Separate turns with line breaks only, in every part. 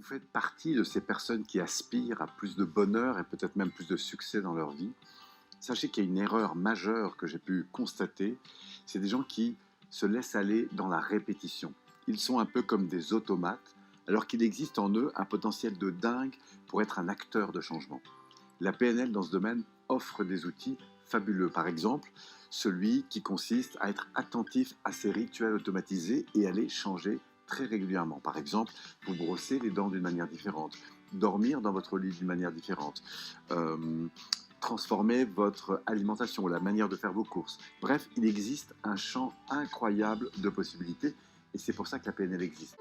faites partie de ces personnes qui aspirent à plus de bonheur et peut-être même plus de succès dans leur vie, sachez qu'il y a une erreur majeure que j'ai pu constater, c'est des gens qui se laissent aller dans la répétition. Ils sont un peu comme des automates, alors qu'il existe en eux un potentiel de dingue pour être un acteur de changement. La PNL dans ce domaine offre des outils fabuleux. Par exemple, celui qui consiste à être attentif à ses rituels automatisés et à les changer très régulièrement. Par exemple, vous brossez les dents d'une manière différente, dormir dans votre lit d'une manière différente, transformer votre alimentation, la manière de faire vos courses. Bref, il existe un champ incroyable de possibilités et c'est pour ça que la PNL existe.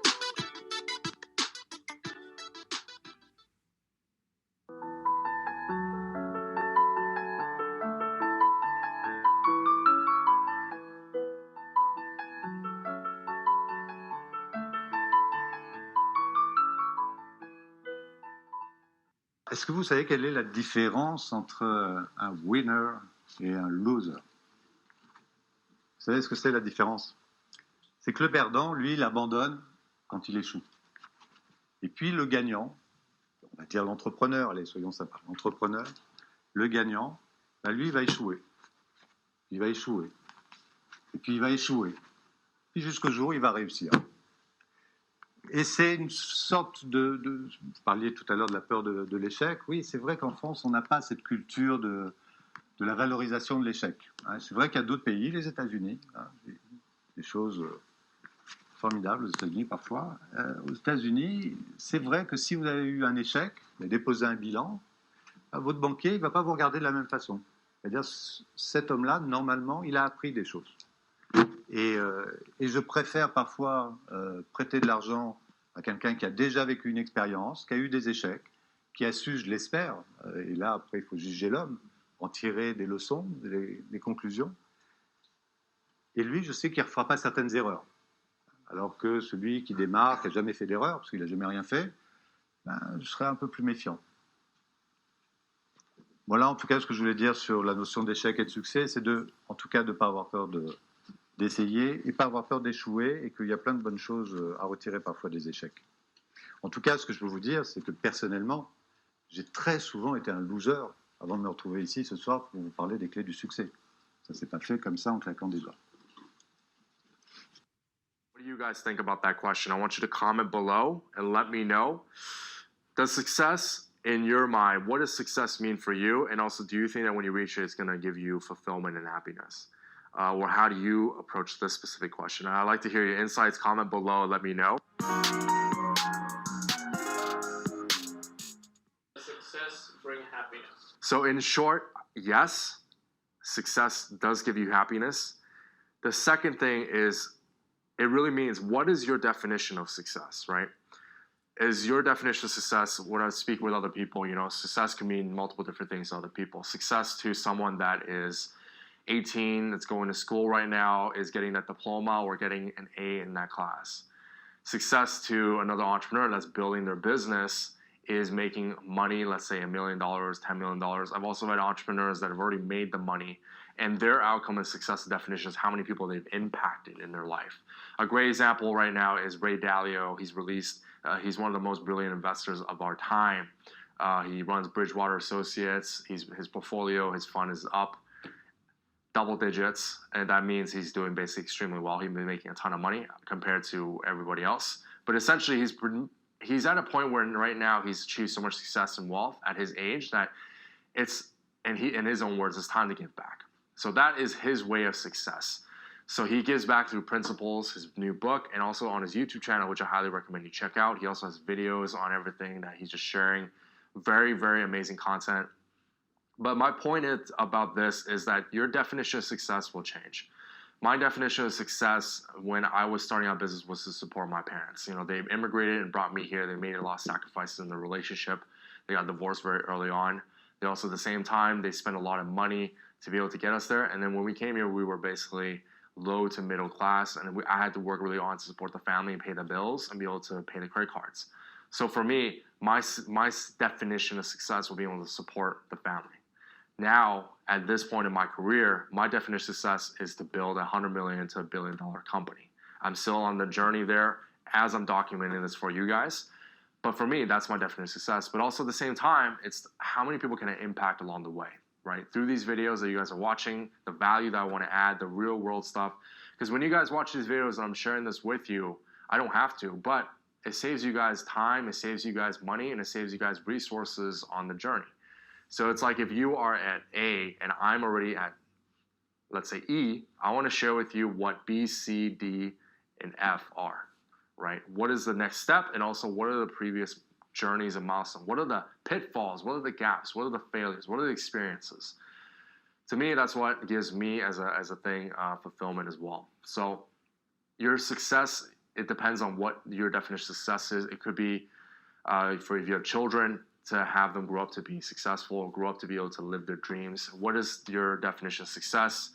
Est-ce que vous savez quelle est la différence entre un winner et un loser? Vous savez ce que c'est la différence? C'est que le perdant, lui, il abandonne quand il échoue. Et puis le gagnant, on va dire l'entrepreneur, allez, soyons sympas, l'entrepreneur, le gagnant, bah, lui, il va échouer. Il va échouer. Et puis il va échouer. Puis jusqu'au jour où il va réussir. Et c'est une sorte vous parliez tout à l'heure de la peur de l'échec. Oui, c'est vrai qu'en France, on n'a pas cette culture de la valorisation de l'échec. C'est vrai qu'il y a d'autres pays, les États-Unis, des choses formidables aux États-Unis parfois. Aux États-Unis, c'est vrai que si vous avez eu un échec, vous avez déposé un bilan, votre banquier il ne va pas vous regarder de la même façon. C'est-à-dire, cet homme-là, normalement, il a appris des choses. Et je préfère parfois prêter de l'argent à quelqu'un qui a déjà vécu une expérience, qui a eu des échecs, qui a su, je l'espère, et là après il faut juger l'homme, en tirer des leçons, des conclusions. Et lui, je sais qu'il ne refera pas certaines erreurs. Alors que celui qui démarre, qui n'a jamais fait d'erreur, parce qu'il n'a jamais rien fait, ben, je serais un peu plus méfiant. Voilà en tout cas ce que je voulais dire sur la notion d'échec et de succès, c'est en tout cas de ne pas avoir peur d'essayer et pas avoir peur d'échouer et qu'il y a plein de bonnes choses à retirer parfois des échecs. En tout cas, ce que je peux vous dire, c'est que personnellement, j'ai très souvent été un loser avant de me retrouver ici ce soir pour vous parler des clés du succès. Ça ne s'est pas fait comme ça en claquant des doigts.
What do you guys think about that question? I want you to comment below and let me know. Does success, in your mind, what does success mean for you? And also, do you think that when you reach it, it's going to give you fulfillment and happiness? Or how do you approach this specific question? I'd like to hear your insights. Comment below and let me know.
Does success bring happiness?
So in short, yes, success does give you happiness. The second thing is, it really means, what is your definition of success, right? Is your definition of success, when I speak with other people, success can mean multiple different things to other people. Success to someone that is 18, that's going to school right now, is getting that diploma or getting an A in that class. Success to another entrepreneur that's building their business is making money, let's say $1 million, $10 million. I've also met entrepreneurs that have already made the money, and their outcome and success definition is how many people they've impacted in their life. A great example right now is Ray Dalio. He's he's one of the most brilliant investors of our time. He runs Bridgewater Associates. His portfolio, his fund is up double digits, and that means he's doing basically extremely well. He's been making a ton of money compared to everybody else. But essentially, he's at a point where right now he's achieved so much success and wealth at his age that in his own words, it's time to give back. So that is his way of success. So he gives back through Principles, his new book, and also on his YouTube channel, which I highly recommend you check out. He also has videos on everything that he's just sharing. Very, very amazing content. But my point about this is that your definition of success will change. My definition of success when I was starting out business was to support my parents. They immigrated and brought me here. They made a lot of sacrifices in their relationship. They got divorced very early on. They also, at the same time, they spent a lot of money to be able to get us there. And then when we came here, we were basically low to middle class, and I had to work really hard to support the family and pay the bills and be able to pay the credit cards. So for me, my definition of success will be able to support the family. Now, at this point in my career, my definition of success is to build a $100 million to $1 billion company. I'm still on the journey there as I'm documenting this for you guys. But for me, that's my definition of success. But also at the same time, it's how many people can I impact along the way, right? Through these videos that you guys are watching, the value that I want to add, the real world stuff. Because when you guys watch these videos and I'm sharing this with you, I don't have to, but it saves you guys time, it saves you guys money, and it saves you guys resources on the journey. So it's like if you are at A and I'm already at, let's say, E, I want to share with you what B, C, D, and F are, right? What is the next step? And also, what are the previous journeys and milestones? What are the pitfalls? What are the gaps? What are the failures? What are the experiences? To me, that's what gives me as a thing fulfillment as well. So your success, it depends on what your definition of success is. It could be for if you have children, to have them grow up to be successful, grow up to be able to live their dreams. What is your definition of success?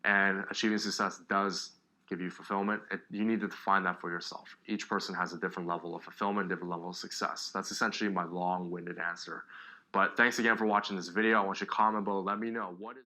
And achieving success does give you fulfillment. You need to define that for yourself. Each person has a different level of fulfillment, different level of success. That's essentially my long-winded answer. But thanks again for watching this video. I want you to comment below. Let me know what is